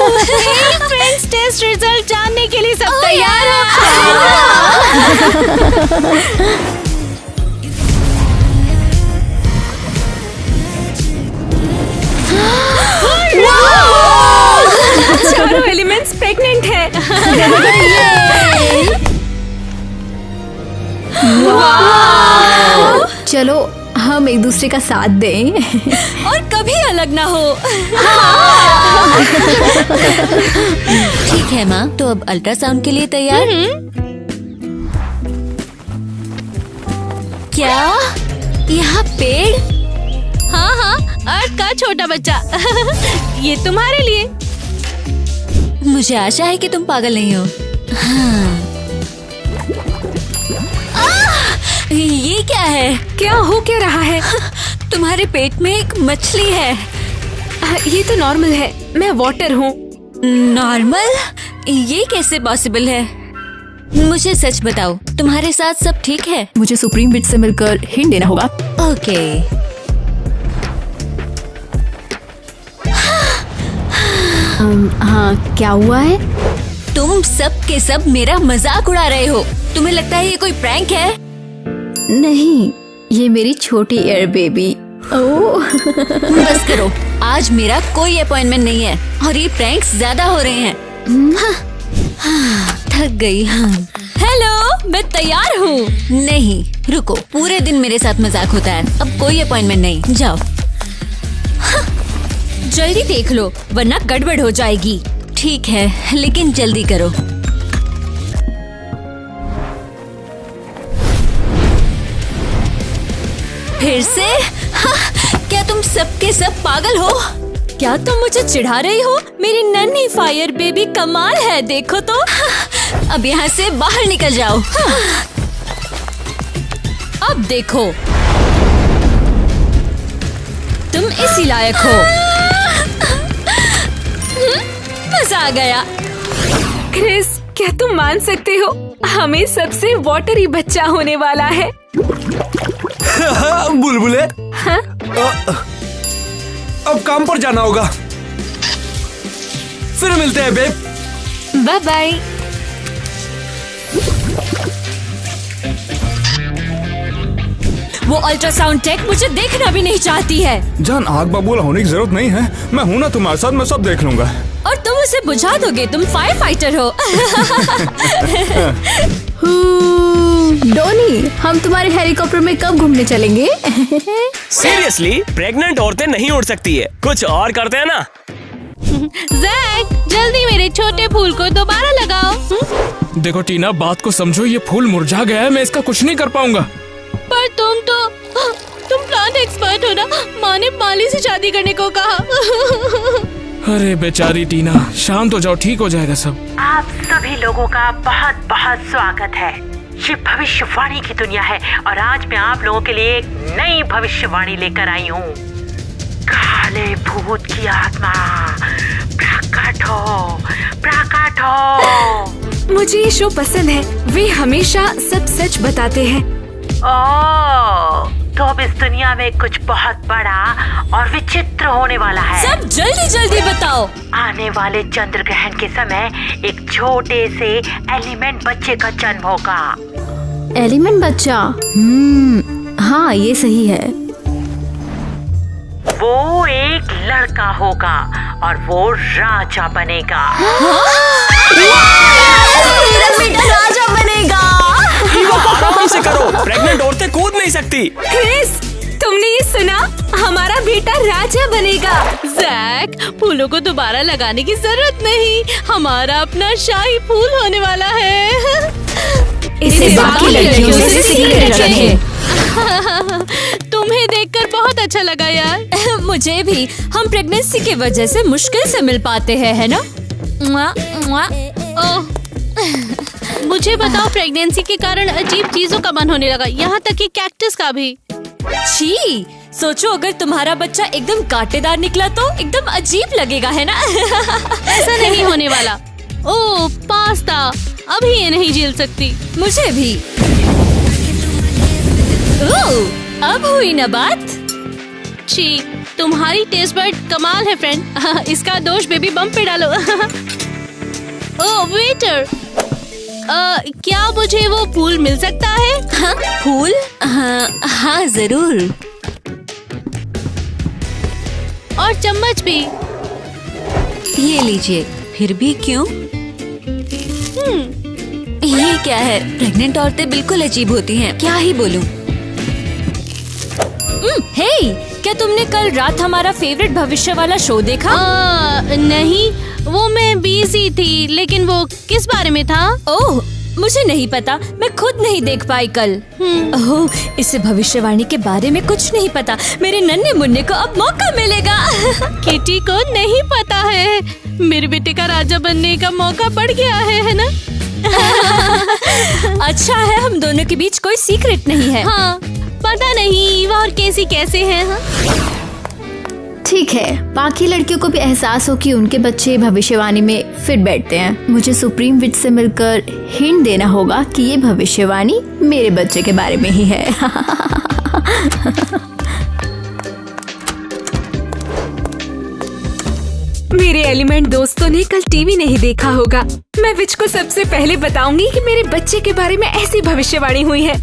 Friends, test result जानने के लिए सब तैयार हो? चारों एलिमेंट्स प्रेग्नेंट है। चलो हम एक दूसरे का साथ दें और कभी अलग ना हो। ठीक है माँ, तो अब अल्ट्रासाउंड के लिए तैयार? क्या यहाँ पेड़? हाँ, अर्थ का छोटा बच्चा। ये तुम्हारे लिए। मुझे आशा है कि तुम पागल नहीं हो। हाँ। ये क्या है? क्या हो क्या रहा है? तुम्हारे पेट में एक मछली है। ये तो नॉर्मल है, मैं वाटर हूँ। नॉर्मल? ये कैसे पॉसिबल है? मुझे सच बताओ, तुम्हारे साथ सब ठीक है? मुझे सुप्रीम बिट से मिलकर हिंट देना होगा। ओके। हाँ, क्या हुआ है? तुम सब के सब मेरा मजाक उड़ा रहे हो। तुम्हें लगता है ये कोई प्रैंक है? नहीं, ये मेरी छोटी एयर बेबी। ओह बस करो, आज मेरा कोई अपॉइंटमेंट नहीं है और ये प्रैंक्स ज्यादा हो रहे हैं। थक गई। हेलो, मैं तैयार हूँ। नहीं, रुको, पूरे दिन मेरे साथ मजाक होता है। अब कोई अपॉइंटमेंट नहीं, जाओ। जल्दी देख लो वरना गड़बड़ हो जाएगी। ठीक है, लेकिन जल्दी करो। फिर से? क्या तुम सब के सब पागल हो? क्या तुम मुझे चिढ़ा रही हो? मेरी नन्ही फायर बेबी कमाल है, देखो तो। अब यहाँ से बाहर निकल जाओ। अब देखो, तुम इसी लायक हो। मजा आ गया। क्रिस, क्या तुम मान सकते हो, हमें सबसे वाटरी बच्चा होने वाला है। बुलबुले, अब काम पर जाना होगा। फिर मिलते हैं बेब। Bye bye. वो अल्ट्रासाउंड टेक मुझे देखना भी नहीं चाहती है। जान, आग बबूला होने की जरूरत नहीं है। मैं हूं ना तुम्हारे साथ, मैं सब देख लूंगा। और तुम उसे बुझा दोगे, तुम फायर फाइटर हो। डोनी, हम तुम्हारे हेलीकॉप्टर में कब घूमने चलेंगे? सीरियसली, प्रेग्नेंट औरतें नहीं उड़ सकती है। कुछ और करते हैं ना। जैक, जल्दी मेरे छोटे फूल को दोबारा लगाओ। देखो टीना, बात को समझो, ये फूल मुरझा गया है, मैं इसका कुछ नहीं कर पाऊंगा। पर तुम प्लांट एक्सपर्ट हो ना, माँ ने माली से शादी करने को कहा। अरे बेचारी टीना, शांत हो जाओ, ठीक हो जाएगा सब। आप सभी लोगों का बहुत बहुत स्वागत है। ये भविष्यवाणी की दुनिया है और आज मैं आप लोगों के लिए एक नई भविष्यवाणी लेकर आई हूँ। काले भूत की आत्मा प्रकट हो, प्रकट हो। मुझे ये शो पसंद है, वे हमेशा सब सच बताते हैं। ओह, तो अब इस दुनिया में कुछ बहुत बड़ा और विचित्र होने वाला है। सब जल्दी जल्दी बताओ। आने वाले चंद्र ग्रहण के समय एक छोटे से एलिमेंट बच्चे का जन्म होगा। एलिमेंट बच्चा? हाँ, ये सही है। वो एक लड़का होगा और वो राजा बनेगा। राजा बनेगा। आराम से करो, प्रेग्नेंट औरतें कूद नहीं सकती। क्रिस, तुमने ये सुना? हमारा बेटा राजा बनेगा। जैक, फूलों को दोबारा लगाने की जरूरत नहीं, हमारा अपना शाही फूल होने वाला है। इसे बाकी लड़कियों से सीक्रेट रखें। तुम्हें देखकर बहुत अच्छा लगा यार। मुझे भी। हम प्रेगनेंसी की वजह से मुश्किल से मिल पाते हैं, है ना? मुझे बताओ, प्रेगनेंसी के कारण अजीब चीजों का मन होने लगा, यहाँ तक कि कैक्टस का भी। छी, सोचो अगर तुम्हारा बच्चा एकदम कांटेदार निकला तो एकदम अजीब लगेगा, है ना? ऐसा नहीं होने वाला। ओह, पास्ता, अभी ये नहीं झेल सकती। मुझे भी। ओह, अब हुई ना बात? छी, तुम्हारी टेस्ट बड कमाल है फ्रेंड। इसका दोष बेबी बम पे डालो। ओह वेटर, क्या मुझे वो फूल मिल सकता है? हाँ, फूल? हाँ जरूर। और चम्मच भी। ये लीजिए। फिर भी क्यों? ये क्या है? प्रेग्नेंट औरतें बिल्कुल अजीब होती हैं, क्या ही बोलूं। हे, क्या तुमने कल रात हमारा फेवरेट भविष्य वाला शो देखा? नहीं, वो मैं बिजी थी। लेकिन वो किस बारे में था? ओह, मुझे नहीं पता, मैं खुद नहीं देख पाई कल। ओह, इसे भविष्यवाणी के बारे में कुछ नहीं पता। मेरे नन्हे मुन्ने को अब मौका मिलेगा। किटी को नहीं पता है। मेरे बेटे का राजा बनने का मौका बढ़ गया है ना? अच्छा है, हम दोनों के बीच कोई सीक्रेट नहीं है। हाँ, पता नहीं ईवा और कैसी कैसे हैं। हाँ? ठीक है, बाकी लड़कियों को भी एहसास हो कि उनके बच्चे भविष्यवाणी में फिट बैठते हैं। मुझे सुप्रीम विच से मिलकर हिंट देना होगा कि ये भविष्यवाणी मेरे बच्चे के बारे में ही है। मेरे एलिमेंट दोस्तों ने कल टीवी नहीं देखा होगा। मैं विच को सबसे पहले बताऊंगी कि मेरे बच्चे के बारे में ऐसी भविष्यवाणी हुई है।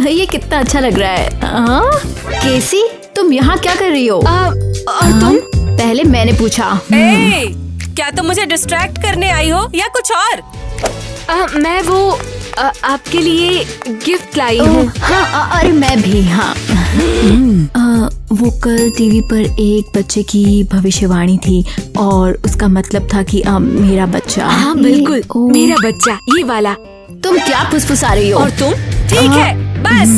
ये कितना अच्छा लग रहा है। केसी, तुम यहाँ क्या कर रही हो? और तुम? पहले मैंने पूछा। क्या तुम मुझे डिस्ट्रैक्ट करने आई हो या कुछ और? मैं वो आपके लिए गिफ्ट लाई हूँ। हाँ, अरे मैं भी। हाँ, वो कल टीवी पर एक बच्चे की भविष्यवाणी थी और उसका मतलब था कि मेरा बच्चा। हाँ बिल्कुल, मेरा बच्चा, ये वाला। तुम क्या फुसफुसा रही हो? और तुम? ठीक है, बस।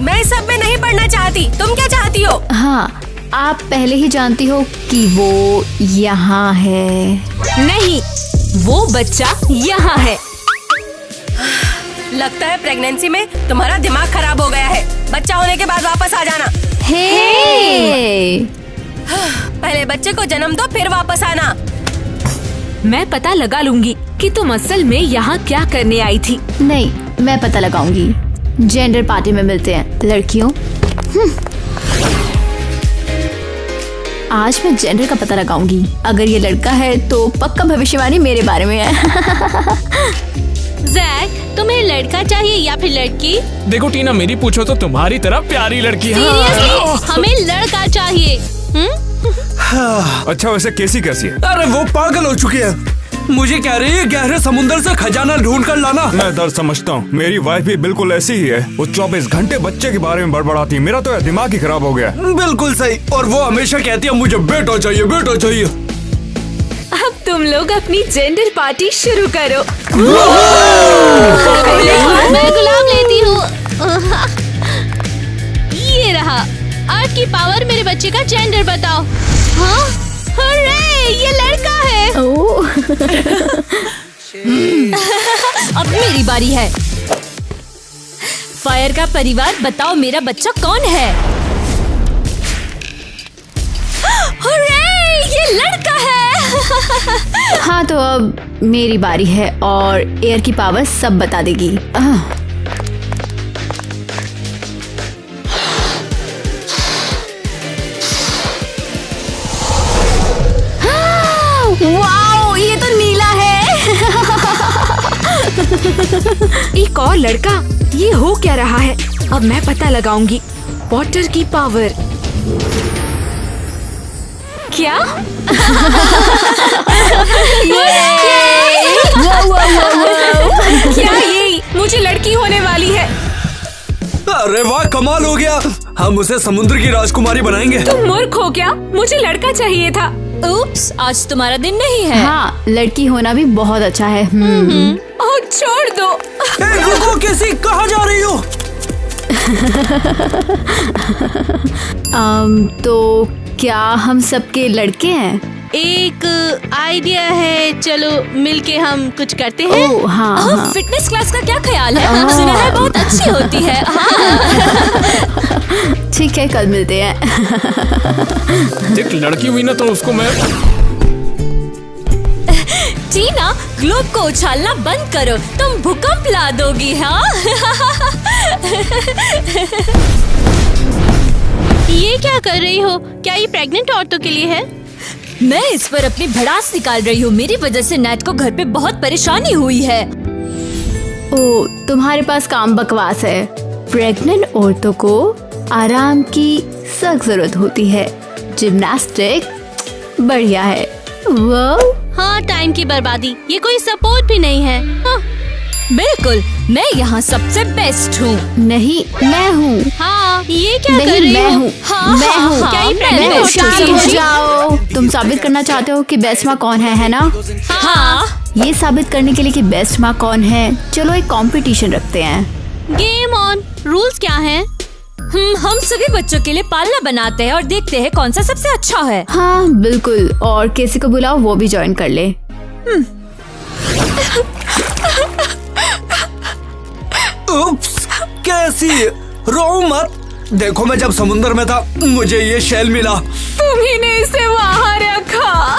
मैं सब में नहीं पढ़ना चाहती। तुम क्या चाहती हो? हाँ, आप पहले ही जानती हो कि वो यहाँ है। नहीं, वो बच्चा यहाँ है। लगता है प्रेगनेंसी में तुम्हारा दिमाग खराब हो गया है। बच्चा होने के बाद वापस आ जाना। पहले बच्चे को जन्म दो, फिर वापस आना। मैं पता लगा लूंगी कि तुम असल में यहाँ क्या करने आई थी। नहीं, मैं पता लगाऊंगी। जेंडर पार्टी में मिलते हैं लड़कियों। आज मैं जेंडर का पता लगाऊंगी। अगर ये लड़का है तो पक्का भविष्यवाणी मेरे बारे में है। जैक, तुम्हें लड़का चाहिए या फिर लड़की? देखो टीना, मेरी पूछो तो तुम्हारी तरह प्यारी लड़की। सीरियसली, हमें लड़का चाहिए। अच्छा, वैसे केसी कैसी है? अरे वो पागल हो चुकी है। मुझे कह रही है गहरे समुद्र से खजाना ढूंढ कर लाना। मैं दर्द समझता हूँ। मेरी वाइफ भी बिल्कुल ऐसी ही है। वो 24 घंटे बच्चे के बारे में बड़बड़ाती है। मेरा तो दिमाग ही खराब हो गया। बिल्कुल सही। और वो हमेशा कहती है मुझे बेटा चाहिए, बेटा चाहिए। अब तुम लोग अपनी जेंडर पार्टी शुरू करो। मैं गुलाब लेती हूँ। ये रहा। अर्थ की पावर, मेरे बच्चे का जेंडर बताओ। हाँ? अरे, ये लड़का है। अब मेरी बारी है। फायर का परिवार, बताओ मेरा बच्चा कौन है? अरे, ये लड़का है। हाँ, तो अब मेरी बारी है और एयर की पावर सब बता देगी। वाओ, ये तो नीला है। एक और लड़का, ये हो क्या रहा है? अब मैं पता लगाऊंगी। वाटर की पावर। क्या? क्या ये मुझे लड़की होने वाली है? अरे वाह, कमाल हो गया। हम उसे समुद्र की राजकुमारी बनाएंगे। तुम मूर्ख हो क्या? मुझे लड़का चाहिए था। उप्स, आज तुम्हारा दिन नहीं है। हाँ, लड़की होना भी बहुत अच्छा है। ओह, छोड़ दो। रुको, कैसी कहाँ जा रही हो? तो क्या हम सबके लड़के हैं? एक आइडिया है, चलो मिलके हम कुछ करते हैं। ओह हाँ, फिटनेस क्लास का क्या ख्याल है? सुना है बहुत अच्छी होती है। ठीक है, कल मिलते हैं। एक लड़की हुई ना तो उसको मैं। टीना, ग्लोब को उछालना बंद करो, तुम भूकंप ला दोगी। हाँ। ये क्या कर रही हो? क्या ये प्रेग्नेंट औरतों के लिए है? मैं इस पर अपनी भड़ास निकाल रही हूँ। मेरी वजह से नैट को घर पे बहुत परेशानी हुई है। ओ, तुम्हारे पास काम बकवास है। प्रेग्नेंट औरतों को आराम की सख्त जरूरत होती है। जिम्नास्टिक बढ़िया है। वो हाँ, टाइम की बर्बादी। ये कोई सपोर्ट भी नहीं है। हाँ। बिल्कुल, मैं यहाँ सबसे बेस्ट हूँ। नहीं, मैं हूँ। हाँ, ये क्या कर नहीं, रही मैं हो? हूँ। हाँ, मैं हाँ, हूँ। हाँ, क्या ये मैं प्रेग्नेंट हूँ। औरतों शांत के हो लिए? जाओ। तुम साबित करना चाहते हो कि बेस्ट माँ कौन है ना? हाँ, ये साबित करने के लिए कि बेस्ट माँ कौन है, चलो एक कंपटीशन रखते हैं। Game on. रूल्स क्या हैं? हम सभी बच्चों के लिए पालना बनाते हैं और देखते हैं कौन सा सबसे अच्छा है। हाँ बिल्कुल, और किसी को बुलाओ वो भी ज्वाइन कर ले। उप्स, कैसी? रो मत। देखो, मैं जब समुद्र में था मुझे ये शेल मिला। तुम्ही ने इसे वहाँ रखा।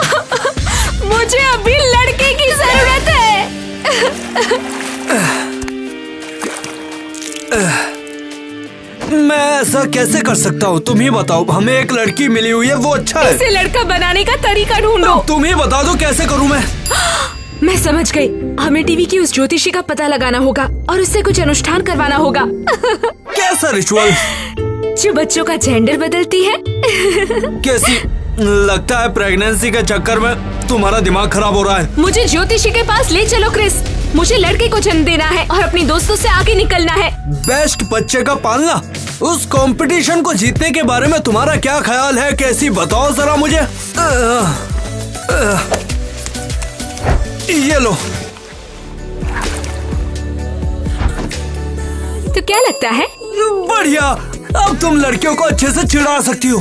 मुझे अभी लड़के की जरूरत है। मैं ऐसा कैसे कर सकता हूँ? तुम ही बताओ। हमें एक लड़की मिली हुई है, वो अच्छा है। इसे लड़का बनाने का तरीका ढूंढो। तुम ही बता दो कैसे करूँ मैं। मैं समझ गई। हमें टीवी की उस ज्योतिषी का पता लगाना होगा और उससे कुछ अनुष्ठान करवाना होगा। कैसा रिचुअल? जो बच्चों का जेंडर बदलती है। कैसी? लगता है प्रेगनेंसी के चक्कर में तुम्हारा दिमाग खराब हो रहा है। मुझे ज्योतिषी के पास ले चलो क्रिस। मुझे लड़के को जन्म देना है और अपनी दोस्तों से आगे निकलना है। बेस्ट बच्चे का पालना? उस कंपटीशन को जीतने के बारे में तुम्हारा क्या ख्याल है? कैसी बताओ जरा मुझे। ये लो। तो क्या लगता है? बढ़िया। अब तुम लड़कियों को अच्छे से चिढ़ा सकती हो।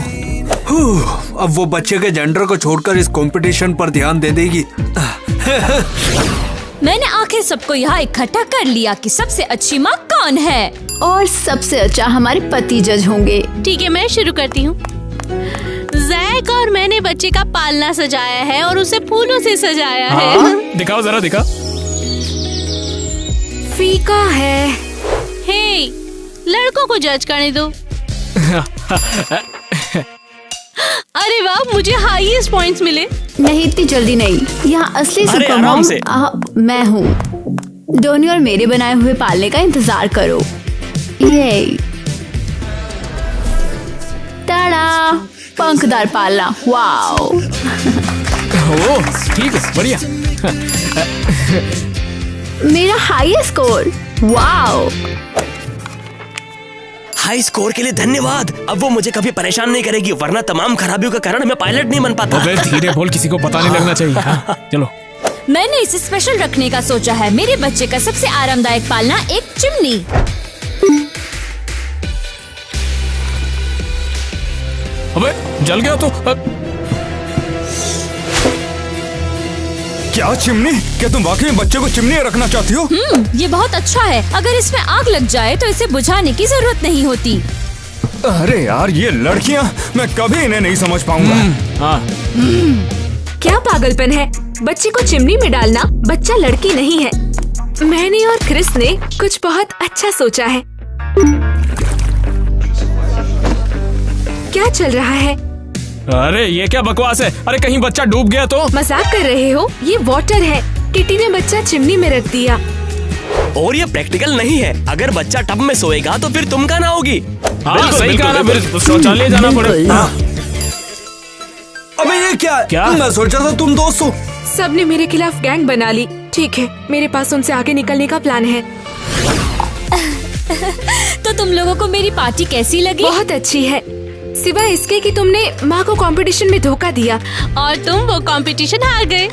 अब वो बच्चे के जेंडर को छोड़कर इस कंपटीशन पर ध्यान दे देगी। मैंने आखिर सबको यहाँ इकट्ठा कर लिया कि सबसे अच्छी माँ कौन है। और सबसे अच्छा हमारे पति जज होंगे। ठीक है, मैं शुरू करती हूँ। जैक और मैंने बच्चे का पालना सजाया है और उसे फूलों से सजाया है। दिखाओ जरा, दिखा। फीका है। हे, लड़कों को जज करने दो। अरे वाह, मुझे हाईएस्ट पॉइंट्स मिले। नहीं, इतनी जल्दी नहीं। यहाँ असली अरे, सुपर आराम मॉम से। मैं हूँ। डोनी और मेरे बनाए हुए पालने का इंतजार करो। ये टाड़ा, पंखदार पालना। वाओ। ओ, ठीक है, बढ़िया। मेरा highest score. Wow. High score के लिए धन्यवाद। अब वो मुझे कभी परेशान नहीं करेगी, वरना तमाम खराबियों के कारण मैं पायलट नहीं बन पाता। अबे धीरे बोल, किसी को पता नहीं लगना चाहिए। हाँ, चलो। मैंने इसे स्पेशल रखने का सोचा है। मेरे बच्चे का सबसे आरामदायक पालना एक चिमनी। अबे जल गया तो। क्या चिमनी? क्या तुम वाकई में बच्चे को चिमनी रखना चाहती हो? ये बहुत अच्छा है। अगर इसमें आग लग जाए तो इसे बुझाने की जरूरत नहीं होती। अरे यार, ये लड़कियां, मैं कभी इन्हें नहीं समझ पाऊंगा। हाँ, क्या पागलपन है? बच्चे को चिमनी में डालना। बच्चा लड़की नहीं है। मैंने और क्रिस ने कुछ बहुत अच्छा सोचा है। क्या चल रहा है? अरे ये क्या बकवास है? अरे कहीं बच्चा डूब गया तो? मजाक कर रहे हो? ये वाटर है। किटी ने बच्चा चिमनी में रख दिया। और ये प्रैक्टिकल नहीं है। अगर बच्चा टब में सोएगा तो फिर तुम कहाँ आओगी? हाँ, सही कहा ना, फिर शौचालय जाना पड़ेगा। अबे ये क्या? मैं सोचा था तुम दोस्त हो। सबने मेरे खिलाफ गैंग बना ली। ठीक है, मेरे पास उनसे आगे निकलने का प्लान है। तो तुम लोगों को मेरी पार्टी कैसी लगी? बहुत अच्छी है, सिवाय इसके कि तुमने माँ को कंपटीशन में धोखा दिया और तुम वो कंपटीशन हार गए।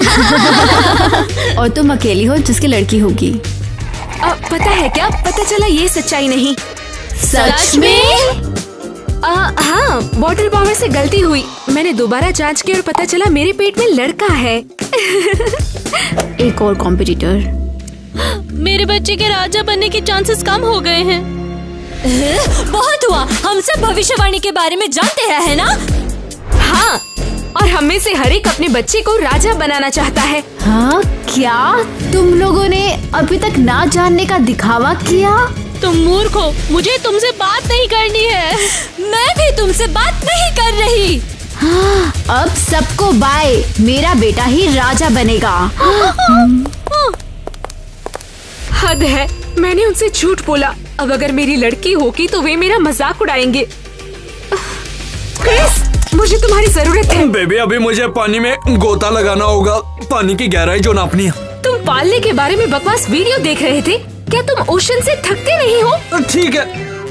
और तुम अकेली हो जिसकी लड़की होगी। पता है क्या? पता चला ये सच्चाई नहीं। सच में? हाँ, वाटर पावर से गलती हुई। मैंने दोबारा जांच की और पता चला मेरे पेट में लड़का है। एक और कॉम्पिटिटर। मेरे बच्चे के राजा बनने के चांसेस कम हो गए हैं। बहुत हुआ। हम सब भविष्यवाणी के बारे में जानते हैं, है ना? हाँ, और हम में से हर एक अपने बच्चे को राजा बनाना चाहता है। हाँ क्या? तुम लोगों ने अभी तक ना जानने का दिखावा किया? तुम मूर्ख हो, मुझे तुमसे बात नहीं करनी है। मैं भी तुमसे बात नहीं कर रही। हाँ, अब सबको बाय, मेरा बेटा ही राजा बनेगा। हद है, मैंने उनसे झूठ बोला। अब अगर मेरी लड़की होगी तो वे मेरा मजाक उड़ाएंगे। क्रिस, मुझे तुम्हारी जरूरत है। बेबी, अभी मुझे पानी में गोता लगाना होगा, पानी की गहराई जो नापनी है। तुम पालने के बारे में बकवास वीडियो देख रहे थे? क्या तुम ओशन से थकते नहीं हो? ठीक है,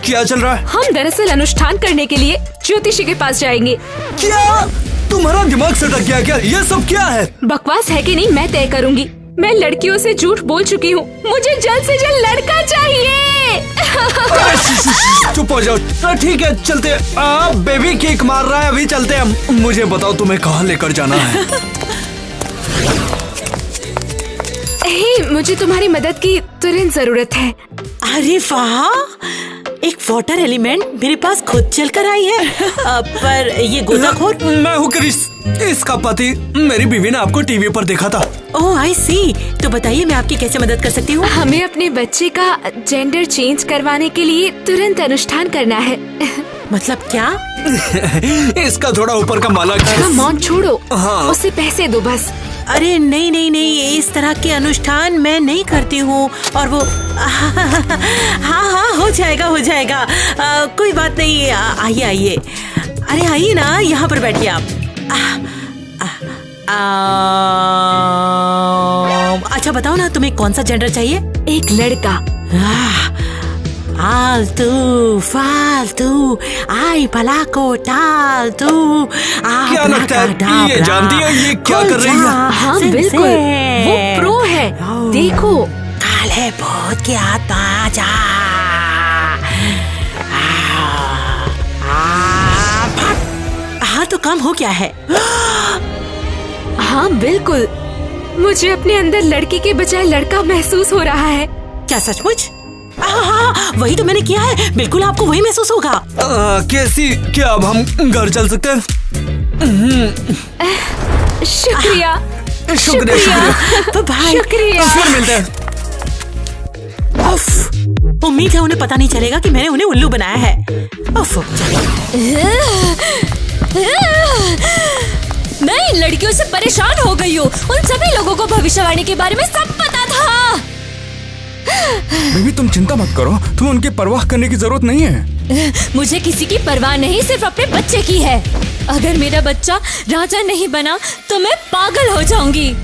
क्या चल रहा है? हम दरअसल अनुष्ठान करने के लिए ज्योतिषी के पास जाएंगे। क्या तुम्हारा दिमाग सटक गया क्या? ये सब क्या है? बकवास है कि नहीं मैं तय करूंगी। मैं लड़कियों से झूठ बोल चुकी हूँ। मुझे जल्द से जल्द लड़का चाहिए। चुप हो जाओ। ठीक है, चलते हैं। बेबी केक मार रहा है, अभी चलते हैं। मुझे बताओ तुम्हें कहाँ लेकर जाना है? मुझे तुम्हारी मदद की तुरंत जरूरत है। अरे वाह, एक वाटर एलिमेंट मेरे पास खुद चल कर आई है। पर ये गोताखोर? मैं हूँ क्रिस, इसका पति। मेरी बीवी ने आपको टीवी पर देखा था। ओह आई सी। तो बताइए मैं आपकी कैसे मदद कर सकती हूँ? हमें अपने बच्चे का जेंडर चेंज करवाने के लिए तुरंत अनुष्ठान करना है। मतलब क्या? इसका थोड़ा ऊपर का माला। मौन छोड़ो। हाँ। उसे पैसे दो बस। अरे नहीं नहीं नहीं, इस तरह के अनुष्ठान मैं नहीं करती हूँ। और वो हाँ हो जाएगा हो जाएगा। कोई बात नहीं, आइए आइए। अरे आइए ना, यहाँ पर बैठिए आप। अच्छा बताओ ना, तुम्हें कौन सा जेंडर चाहिए? एक लड़का। आलतू फालतू आई भला को टालतू। क्या लगता है ये जानती है ये क्या कर रही है? हाँ बिल्कुल, वो प्रो है। देखो, काले भूत की आत्मा जा। हाँ तो काम हो क्या है? हाँ बिल्कुल, मुझे अपने अंदर लड़की के बजाय लड़का महसूस हो रहा है। क्या सचमुच? हाँ, वही तो मैंने किया है। बिल्कुल आपको वही महसूस होगा। कैसी? क्या अब हम घर चल सकते हैं? शुक्रिया शुक्रिया। भाई शुक्रिया। फिर मिलते हैं। उम्मीद है उन्हें पता नहीं चलेगा कि मैंने उन्हें उल्लू बनाया है। मैं इन लड़कियों से परेशान हो गई हूँ। उन सभी लोगों को भविष्यवाणी के बारे में सब पता था। बेबी तुम चिंता मत करो, तुम्हें उनकी परवाह करने की जरूरत नहीं है। मुझे किसी की परवाह नहीं, सिर्फ अपने बच्चे की है। अगर मेरा बच्चा राजा नहीं बना तो मैं पागल हो जाऊंगी।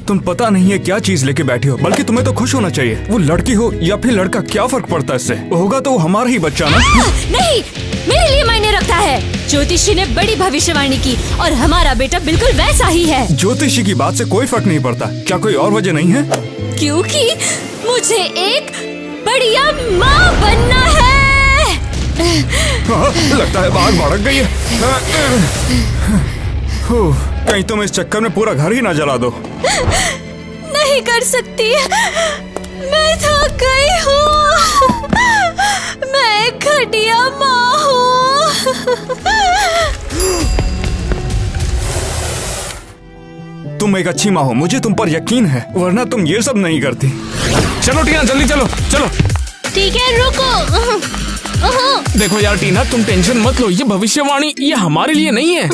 तुम पता नहीं है क्या चीज लेके बैठी हो, बल्कि तुम्हें तो खुश होना चाहिए। वो लड़की हो या फिर लड़का, क्या फर्क पड़ता है इससे? होगा तो वो हमारा ही बच्चा ना। नहीं, मेरे लिए मायने रखता है। ज्योतिषी ने बड़ी भविष्यवाणी की और हमारा बेटा बिल्कुल वैसा ही है। ज्योतिषी की बात से कोई फर्क नहीं पड़ता। क्या कोई और वजह नहीं है? क्योंकि मुझे एक बढ़िया माँ बनना है। लगता है बाहर भड़क गई है। कहीं तुम इस चक्कर में पूरा घर ही ना जला दो। नहीं कर सकती, मैं थक गई हूँ। मैं एक घटिया माँ हूँ। तुम एक अच्छी माँ हो, मुझे तुम पर यकीन है, वरना तुम ये सब नहीं करती। चलो टीना जल्दी चलो चलो। ठीक है रुको। देखो यार टीना, तुम टेंशन मत लो, ये भविष्यवाणी ये हमारे लिए नहीं है।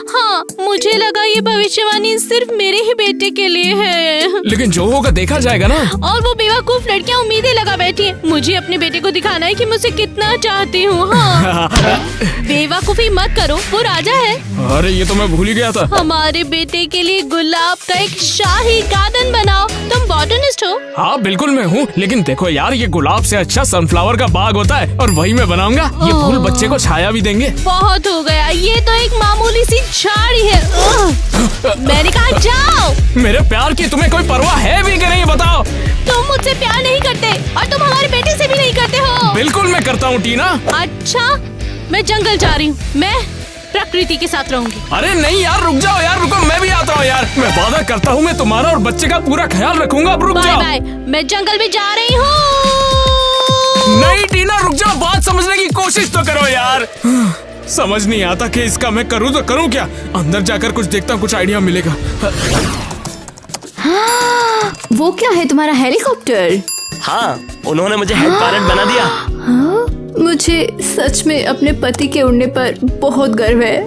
हाँ, मुझे लगा ये भविष्यवाणी सिर्फ मेरे ही बेटे के लिए है। लेकिन जो होगा देखा जाएगा ना। और वो बेवकूफ लड़कियां उम्मीदें लगा बैठी है। मुझे अपने बेटे को दिखाना है कि मुझे कितना चाहती हूँ। हाँ। बेवकूफी मत करो, वो राजा है। अरे ये तो मैं भूल ही गया था। हमारे बेटे के लिए गुलाब का एक शाही गार्डन बनाओ। तुम बॉटनिस्ट हो? हाँ बिल्कुल मैं हूँ, लेकिन देखो यार, ये गुलाब से अच्छा सनफ्लावर का बाग होता है और वही मैं बनाऊंगा। ये फूल बच्चे को छाया भी देंगे। बहुत हो गया, ये तो एक मामूली सी झाड़ी है। मैंने कहा जाओ। मेरे प्यार की तुम्हें कोई परवाह है भी कि नहीं, बताओ। तुम मुझसे प्यार नहीं करते और तुम हमारे बेटे से भी नहीं करते हो। बिल्कुल मैं करता हूँ टीना। अच्छा, मैं जंगल जा रही हूँ, मैं प्रकृति के साथ रहूंगी। अरे नहीं यार, रुक जाओ यार, रुको, मैं भी आता हूँ यार। मैं वादा करता हूँ मैं तुम्हारा और बच्चे का पूरा ख्याल रखूंगा। अब रुक जाओ। बाय बाय, मैं जंगल में जा रही हूँ। नहीं टीना रुक जाओ, बात समझने की कोशिश तो करो यार। समझ नहीं आता कि इसका मैं करूँ तो करूँ क्या। अंदर जाकर कुछ देखता हूँ, कुछ आइडिया मिलेगा। हाँ, वो क्या है तुम्हारा हेलीकॉप्टर? हाँ, उन्होंने मुझे हेड पायलट बना दिया। हाँ, मुझे सच में अपने पति के उड़ने पर बहुत गर्व है।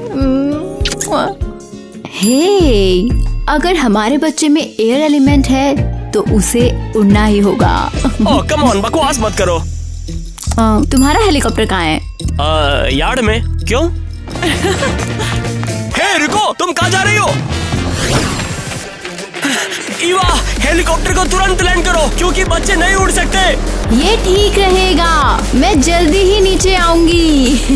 हे, अगर हमारे बच्चे में एयर एलिमेंट है तो उसे उड़ना ही होगा। ओह कम ऑन, बकवास मत करो। तुम्हारा हेलीकॉप्टर कहाँ है? यार्ड में। क्यों? हे रुको, तुम कहाँ जा रही हो? ईवा, हेलीकॉप्टर को तुरंत लैंड करो क्योंकि बच्चे नहीं उड़ सकते। ये ठीक रहेगा, मैं जल्दी ही नीचे आऊंगी।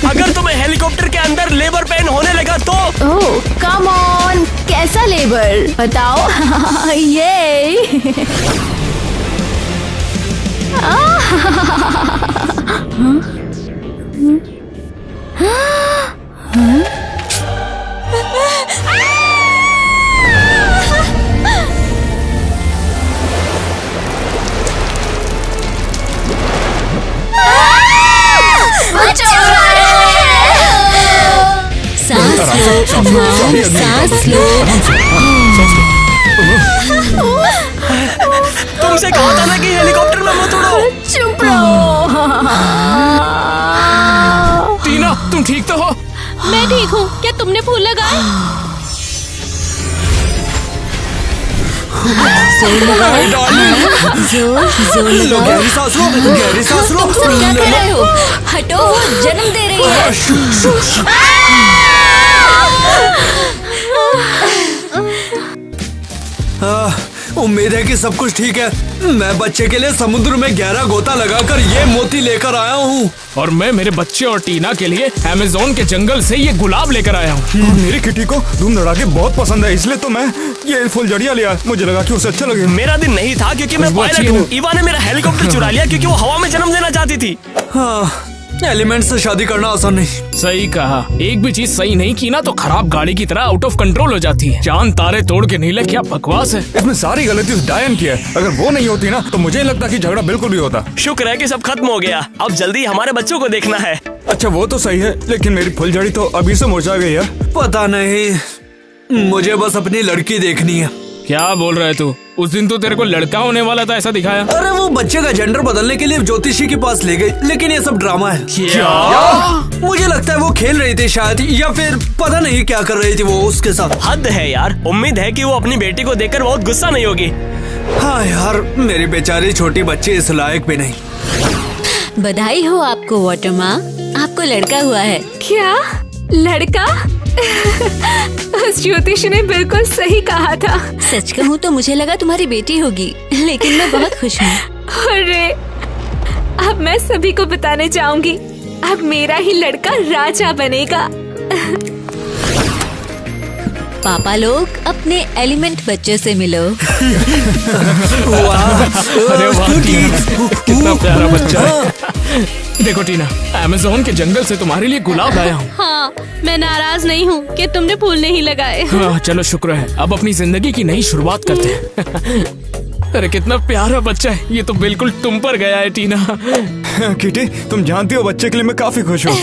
अगर तुम्हें हेलीकॉप्टर के अंदर लेबर पेन होने लगा तो? ओह कम ऑन, कैसा लेबर बताओ? ये सांस लो। तुमसे कहा था ना कि हेलीकॉप्टर में मत उड़ो। चुप रहो। टीना, तुम ठीक तो हो? मैं ठीक हूँ। क्या तुमने फूल लगाए? गहरी सांस लो, गहरी सांस लो। क्या कर रहे हो? हटो, वो जन्म दे रही है। उम्मीद है कि सब कुछ ठीक है। मैं बच्चे के लिए समुद्र में गहरा गोता लगाकर ये मोती लेकर आया हूँ। और मैं मेरे बच्चे और टीना के लिए अमेज़न के जंगल से ये गुलाब लेकर आया हूँ। और मेरी किटी को धूम धड़ाके बहुत पसंद है, इसलिए तो मैं ये फुलझड़ियाँ लिया। मुझे लगा कि उसे अच्छा लगे। मेरा दिन नहीं था क्योंकि मैं पायलट हूँ। ईवा ने मेरा हेलीकॉप्टर चुरा लिया क्योंकि वो हवा में जन्म देना चाहती थी। हाँ, एलिमेंट से शादी करना आसान नहीं। सही कहा। एक भी चीज सही नहीं की ना तो खराब गाड़ी की तरह आउट ऑफ कंट्रोल हो जाती है। चांद तारे तोड़ के नीले, क्या बकवास है। इसमें सारी गलती उस डायन की है। अगर वो नहीं होती ना तो मुझे नहीं लगता कि झगड़ा बिल्कुल भी होता। शुक्र है कि सब खत्म हो गया। अब जल्दी हमारे बच्चों को देखना है। अच्छा वो तो सही है, लेकिन मेरी फुलझड़ी तो अभी से मुरझा गई है। पता नहीं, मुझे बस अपनी लड़की देखनी है। क्या बोल रहे तू? उस दिन तो तेरे को लड़का होने वाला था, ऐसा दिखाया। अरे वो बच्चे का जेंडर बदलने के लिए ज्योतिषी के पास ले गई, लेकिन ये सब ड्रामा है। क्या? मुझे लगता है वो खेल रही थी शायद, या फिर पता नहीं क्या कर रही थी वो उसके साथ। हद है यार। उम्मीद है कि वो अपनी बेटी को देखकर बहुत गुस्सा नहीं होगी। हाँ यार, मेरी बेचारी छोटी बच्ची इस लायक भी नहीं। बधाई हो आपको वाटर माँ, आपको लड़का हुआ है। क्या लड़का? उस ज्योतिष ने बिल्कुल सही कहा था। सच कहूँ तो मुझे लगा तुम्हारी बेटी होगी, लेकिन मैं बहुत खुश हूँ। अरे, अब मैं सभी को बताने जाऊंगी। अब मेरा ही लड़का राजा बनेगा। पापा लोग, अपने एलिमेंट बच्चे से मिलो। अरे वाह टीना, कितना प्यारा बच्चा है। देखो टीना, अमेज़न के जंगल से तुम्हारे लिए गुलाब लाया हूँ। हाँ, मैं नाराज नहीं हूँ कि तुमने फूल नहीं लगाए। हाँ, चलो शुक्र है। अब अपनी जिंदगी की नई शुरुआत करते हैं। अरे कितना प्यारा बच्चा है। ये तो बिल्कुल तुम पर गया है टीना। किटी, तुम जानती हो बच्चे के लिए मैं काफी खुश हूँ,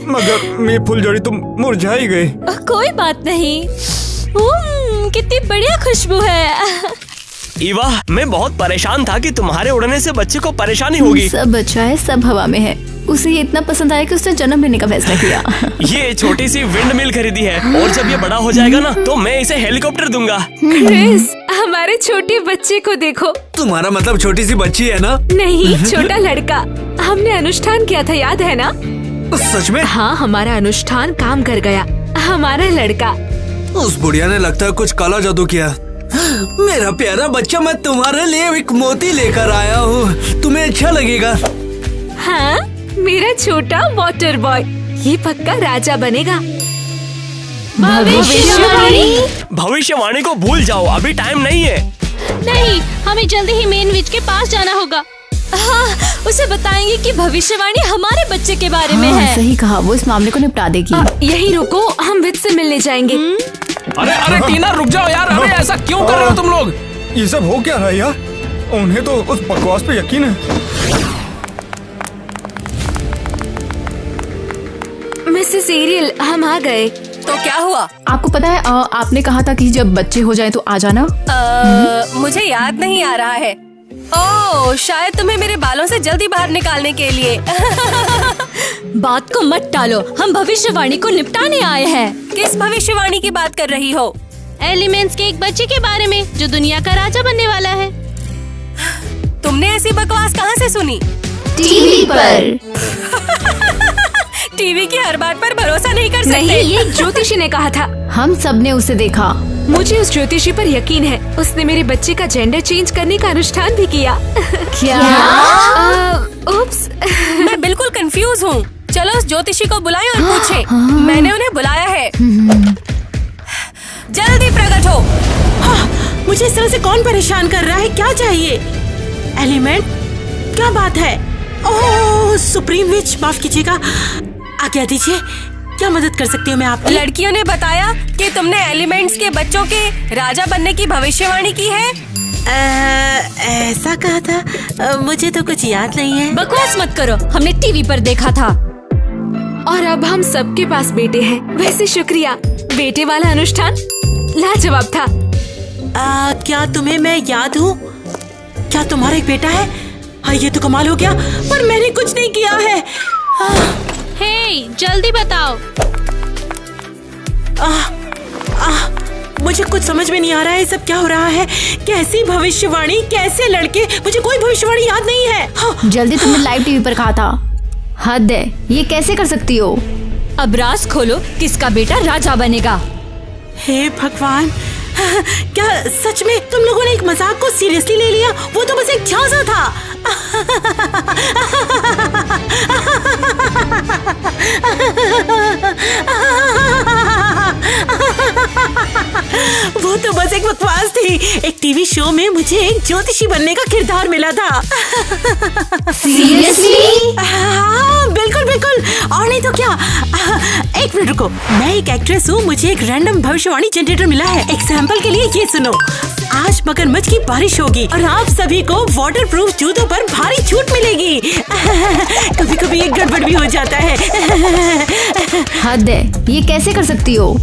मगर मेरी फुलझड़ी तो मुरझा ही गई। कोई बात नहीं। कितनी बढ़िया खुशबू है। ईवा, मैं बहुत परेशान था कि तुम्हारे उड़ने से बच्चे को परेशानी होगी। सब बच्चा है, सब हवा में है। उसे ये इतना पसंद आया कि उसने जन्म लेने का फैसला किया। ये छोटी सी विंड मिल खरीदी है और जब ये बड़ा हो जाएगा ना तो मैं इसे हेलीकॉप्टर दूंगा। क्रिस, हमारे छोटे बच्चे को देखो। तुम्हारा मतलब छोटी सी बच्ची है ना? नहीं, छोटा लड़का। हमने अनुष्ठान किया था, याद है ना? सच में? हाँ, हमारा अनुष्ठान काम कर गया। हमारा लड़का। उस बुढ़िया ने लगता है कुछ काला जादू किया। मेरा प्यारा बच्चा, मैं तुम्हारे लिए एक मोती लेकर आया हूँ, तुम्हें अच्छा लगेगा। हाँ, मेरा छोटा वाटर बॉय, ये पक्का राजा बनेगा। भविष्यवाणी को भूल जाओ, अभी टाइम नहीं है। नहीं, हमें जल्दी ही मेन विच के पास जाना होगा। हाँ, उसे बताएंगे कि भविष्यवाणी हमारे बच्चे के बारे में है। सही कहा, वो इस मामले को निपटा देगी। यही रुको, हम विच से मिलने जाएंगे। अरे टीना, रुक जाओ यार। अरे ऐसा क्यों कर रहे हो तुम लोग? ये सब हो क्या रहा है यार? उन्हें तो उस बकवास पे यकीन है। मिसेस एरियल, हम आ गए। तो क्या हुआ? आपको पता है, आपने कहा था कि जब बच्चे हो जाए तो आ जाना। मुझे याद नहीं आ रहा है। ओह, शायद तुम्हें मेरे बालों से जल्दी बाहर निकालने के लिए। बात को मत टालो, हम भविष्यवाणी को निपटाने आए हैं। किस भविष्यवाणी की बात कर रही हो? एलिमेंट्स के एक बच्चे के बारे में जो दुनिया का राजा बनने वाला है। तुमने ऐसी बकवास कहाँ से सुनी? टीवी पर। टीवी की हर बात पर भरोसा नहीं कर सकते। नहीं, ये ज्योतिषी ने कहा था। हम सब ने उसे देखा। मुझे उस ज्योतिषी पर यकीन है। उसने मेरे बच्चे का जेंडर चेंज करने का अनुष्ठान भी किया। क्या? उप्स। मैं बिल्कुल कंफ्यूज हूँ। चलो उस ज्योतिषी को बुलाएं और पूछें। मैंने उन्हें बुलाया है। जल्दी प्रकट हो। मुझे इस तरह से कौन परेशान कर रहा है? क्या चाहिए? एलिमेंट, क्या बात है? ओह, सुप्रीम विच, माफ कीजिएगा, आज्ञा दीजिए। क्या मदद कर सकती हूँ मैं आपकी? लड़कियों ने बताया कि तुमने एलिमेंट्स के बच्चों के राजा बनने की भविष्यवाणी की है। ऐसा कहा था? मुझे तो कुछ याद नहीं है। बकवास मत करो, हमने टीवी पर देखा था। और अब हम सबके पास बेटे हैं। वैसे शुक्रिया, बेटे वाला अनुष्ठान लाजवाब था। क्या तुम्हें मैं याद हूँ? क्या तुम्हारा एक बेटा है? हाँ, ये तो कमाल हो गया, पर मैंने कुछ नहीं किया है। हे, जल्दी बताओ। मुझे कुछ समझ में नहीं आ रहा है, सब क्या हो रहा है? कैसी भविष्यवाणी, कैसे लड़के? मुझे कोई भविष्यवाणी याद नहीं है। हाँ। जल्दी, तुमने लाइव टीवी पर कहा था। हद है, ये कैसे कर सकती हो? अब राज खोलो, किसका बेटा राजा बनेगा? हे भगवान, क्या सच में तुम लोगों ने एक मजाक को सीरियसली ले लिया? वो तो बस एक झांसा था। वो तो बस एक बकवास थी। एक टीवी शो में मुझे एक ज्योतिषी बनने का किरदार मिला था। सीरियसली? हाँ, बिल्कुल बिल्कुल, और नहीं तो क्या। एक मिनट रुको, मैं एक एक्ट्रेस हूँ, मुझे एक रैंडम भविष्यवाणी जनरेटर मिला है। एग्जाम्पल के लिए ये सुनो, आज मगरमच्छ की बारिश होगी और आप सभी को वाटरप्रूफ जूतों पर भारी छूट मिलेगी। कभी कभी एक गड़बड़ भी हो जाता है। हद है, ये कैसे कर सकती हो?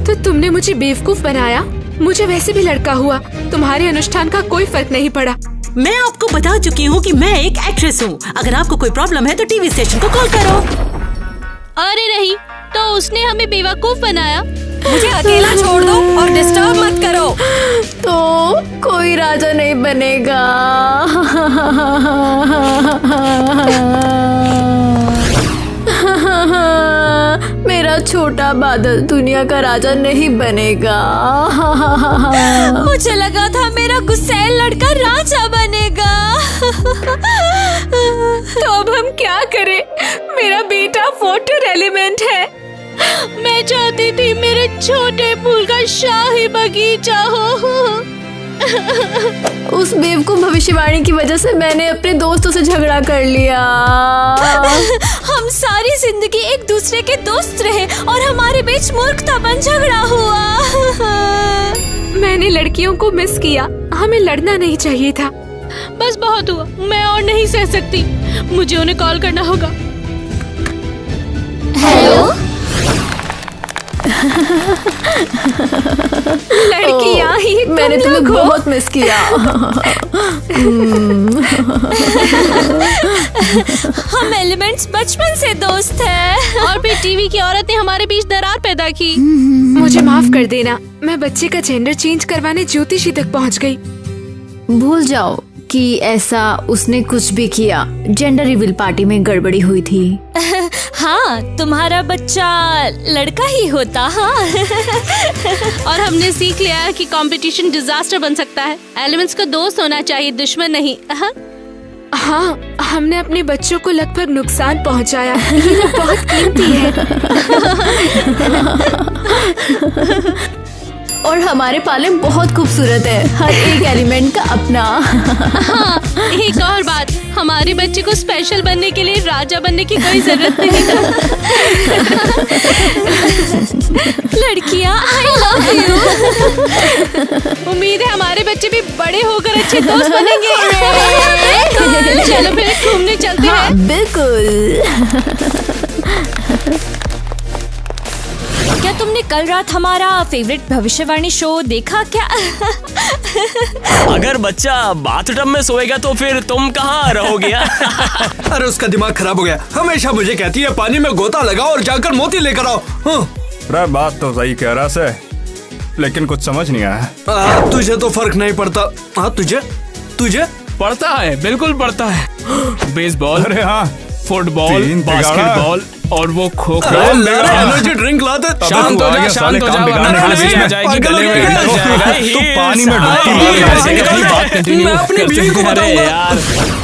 तो तुमने मुझे बेवकूफ बनाया। मुझे वैसे भी लड़का हुआ, तुम्हारे अनुष्ठान का कोई फर्क नहीं पड़ा। मैं आपको बता चुकी हूँ कि मैं एक एक्ट्रेस हूँ। अगर आपको कोई प्रॉब्लम है तो टीवी स्टेशन को कॉल करो। अरे नहीं, तो उसने हमें बेवकूफ बनाया। मुझे अकेला छोड़ दो और डिस्टर्ब मत करो। तो कोई राजा नहीं बनेगा। मेरा छोटा बादल दुनिया का राजा नहीं बनेगा। मुझे लगा था मेरा गुस्सैल लड़का राजा बनेगा। तो अब हम क्या करें? मेरा बेटा वाटर एलिमेंट है। मैं चाहती थी मेरे छोटे फूल का शाही बगीचा हो। उस बेवकूफ भविष्यवाणी की वजह से मैंने अपने दोस्तों से झगड़ा कर लिया। हम सारी जिंदगी एक दूसरे के दोस्त रहे और हमारे बीच मूर्खतापन झगड़ा हुआ। मैंने लड़कियों को मिस किया। हमें लड़ना नहीं चाहिए था। बस बहुत हुआ, मैं और नहीं सह सकती। मुझे उन्हें कॉल करना होगा। हेलो? लड़कियां ही, मैंने तुम्हें बहुत मिस किया। हम एलिमेंट्स बचपन से दोस्त हैं। और फिर टीवी की औरत ने हमारे बीच दरार पैदा की। मुझे माफ कर देना, मैं बच्चे का जेंडर चेंज करवाने ज्योतिषी तक पहुंच गई। भूल जाओ कि ऐसा उसने कुछ भी किया। जेंडर रिवील पार्टी में गड़बड़ी हुई थी। हाँ, तुम्हारा बच्चा लड़का ही होता। हाँ। और हमने सीख लिया कि कंपटीशन डिजास्टर बन सकता है। एलिमेंट्स का दोस्त होना चाहिए, दुश्मन नहीं। हाँ, हमने अपने बच्चों को लगभग नुकसान पहुंचाया। ये बहुत कीमती है। और हमारे पालन बहुत खूबसूरत है, हर एक एलिमेंट का अपना। हाँ, एक और बात, हमारे बच्चे को स्पेशल बनने के लिए राजा बनने की कोई जरूरत नहीं। लड़कियां, आई लव यू। उम्मीद है हमारे बच्चे भी बड़े होकर अच्छे दोस्त बनेंगे। चलो फिर घूमने चलते हैं। बिल्कुल। क्या तुमने कल रात हमारा फेवरेट भविष्यवाणी शो देखा क्या? अगर बच्चा बाथटब में सोएगा तो फिर तुम कहाँ रहोगे? अरे उसका दिमाग खराब हो गया, हमेशा मुझे कहती है पानी में गोता लगाओ और जाकर मोती लेकर आओ। रे बात तो सही कह रहा से, लेकिन कुछ समझ नहीं आया। तुझे तो फर्क नहीं पड़ता। हाँ तुझे पड़ता है, बिल्कुल पड़ता है। बेसबॉल, अरे हाँ, फुटबॉल, बास्केटबॉल और वो खो खो। एनर्जी ड्रिंक ला दे। शांत हो जा, शांत हो जा, वरना खाने में जाएगी, गले में लग जाएगा। तू पानी में डुबकी मार। मैं अपनी बीवी को बताऊंगा।